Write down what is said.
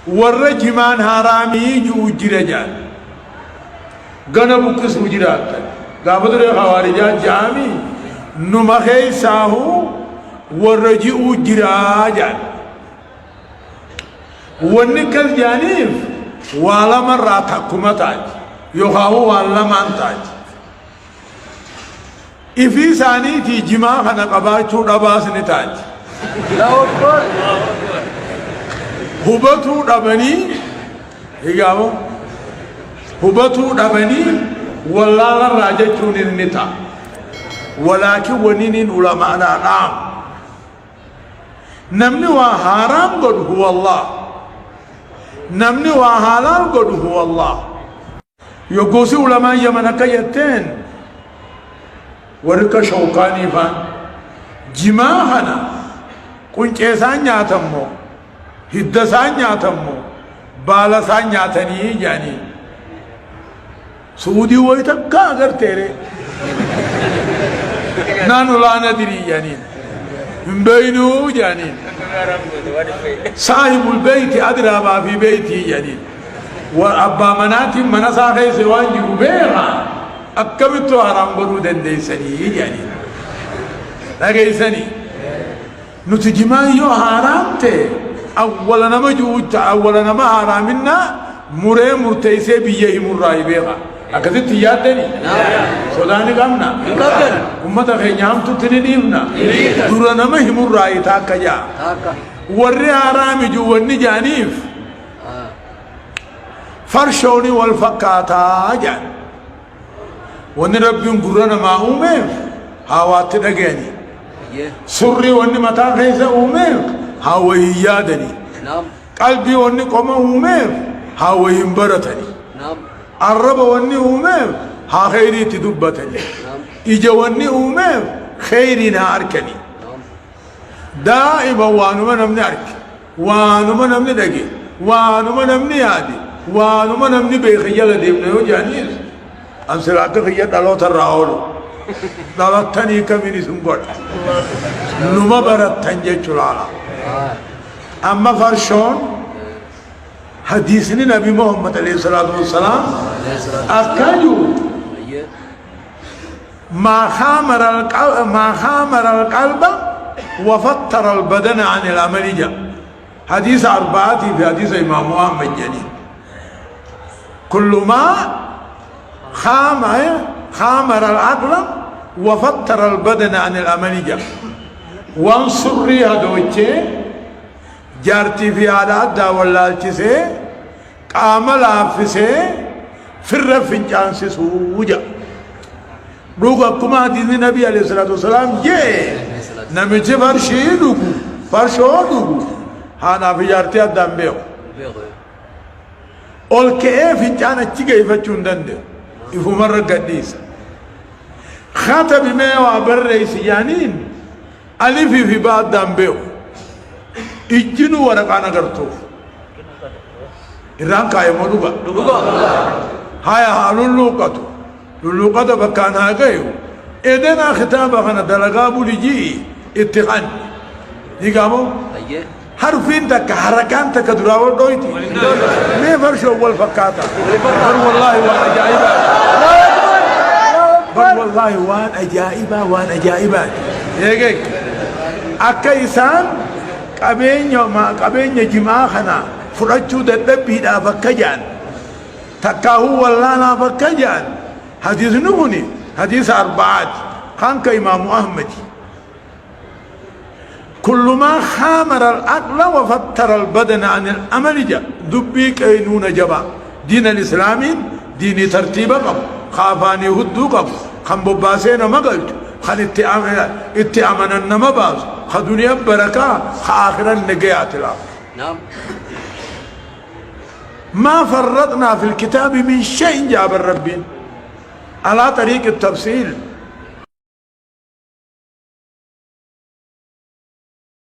والرجمان هرامي جو جرجان غنا بكس وجرات غابدر خوارجات جامي نمخي ساهو والرجيء جراجان ونكل جانيف ولا مرة تحكمتاج يخاو ولا مانتاج إفي ثاني تي جماع خنا قباچو دباس نتاج لا أكبر هبتو دبني هيغاو هبتو دبني ولا راجع چونين نتا ولكن ونين علماء نعم نمني وحرام قد هو الله نمني وحلال قد هو الله يقوسي علماء يمنك يتين ورك شوقاني فان جماعنا كنت إسان ناتمو هدسان ناتمو بالسان ناتني يعني سعودي ويتكا اگر تیرے نانو لا ندري يعني من بينه يعني صاحب البيت أدرى ما في بيتي يعني وأبا منات منسا خيس وانجي بيغا أكبتو حرام برودن دي سني يعني لكي سني نتجمع يو حرام تي أولا نما جوجت أولا نما حرامنا مري مرتيسي بيه مرائي بيغا أكثر تيادني سوداني قامنا أمتا خينيام تتنديمنا دورنا ما هم الرأي تاكا جا ورّي حرامي جوّني جانيف فرشوني والفقاتا جان وني ربي قرنا ما أميف هاوات دقاني سرّي وني متا خيس أميف هاوهي يادني قلبي وني قوم أميف هاوهي مبرتني الرب وني أميف ها خيري تدبتني إجا وني أميف خيري ناركني دائما وانما نمني أرك وانما نمني دقي وانما نمني يادي وانما نمني بيخيال ديبنا وجانيس أمسلاك خيال دلوت الرأولو دلوتني كميني سنبور نما برد تنجي چلالا أما فرشون حديثني نبي محمد عليه الصلاة والسلام أكاجو ما خامر القلب وفطر البدن عن العملية حديث أربعة في حديث إمام محمد جنين كل ما خامر العقل وفطر البدن عن العملية وانصر ريها دوتشي جارتي في عادات دا واللالچسي قامل آفسي فر فنجان سے سوجا روغا کما حدیث نبی علیہ السلام یہ نمیچے فرشی دوگو فرشو دوگو ہانا فی جارتی ادام بیو اول کئے فنجان اچھی گئی فچون دندے افو مرق قدیس خاتب میو عبر رئیسی یانین علیفی فی بعد دام بیو إجنو ورقانا قرطوف إران كاية مدوغا هاي للوقتو للوقتو بكانا غيو إذن خطابة خانا دلقابو لجي اتقان يقامو حرفين تك حركان تك دراور دويتي مي فرشو أول فكاتا بر والله وان أجائبا بر والله وان أجائبا وان أجائبا يقيك أكا إسان قبين جماع خنا فرجو دبي دا فكجان تكاهو والله فكجان حديث نبني حديث أربعات خانك إمام أحمد كل ما خامر العقل وفتر البدن عن الأمل جا دبي كينون جبا دين الإسلام دين ترتيب قب خافاني هدو قب خنبباسين مقلت خن اتعامنا نمباز خدنيا بركة خآخرا نقيات الله نعم ما فرطنا في الكتاب من شيء جاب الرب على طريق التفصيل